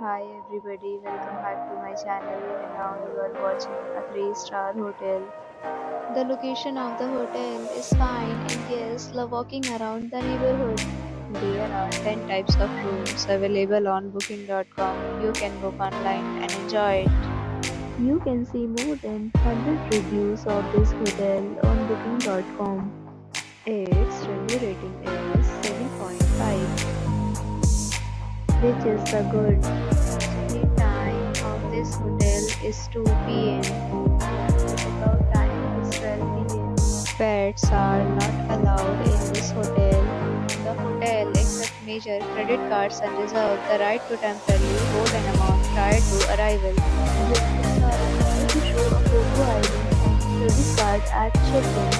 Hi everybody, welcome back to my channel. And now you are watching a 3-star hotel. The location of the hotel is fine and guests love walking around the neighborhood. There are 10 types of rooms available on booking.com. You can book online and enjoy it. You can see more than 100 reviews of this hotel on booking.com. Its review rating is 7.5, which is the good. The time of this hotel is 2 p.m. The checkout time is 12 p.m. Pets are not allowed in this hotel. The hotel accepts major credit cards and reserves the right to temporarily hold an amount prior to arrival. Guests are required to show a photo ID and credit card at check-in.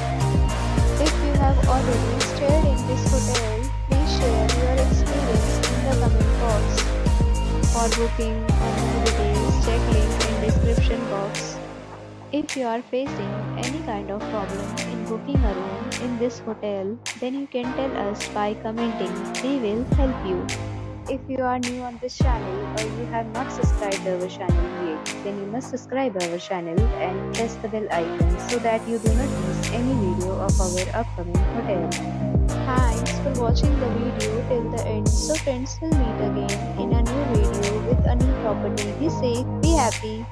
If you have already stayed in this hotel, please share your experience in the comment box. For booking or more details, check link in description box. If you are facing any kind of problem in booking a room in this hotel, then you can tell us by commenting. We will help you. If you are new on this channel or you have not subscribed our channel yet, then you must subscribe our channel and press the bell icon so that you do not miss any video of our upcoming hotel. Thanks for watching the video till the end. So friends, will meet again in a new video with a new property. Be safe, be happy.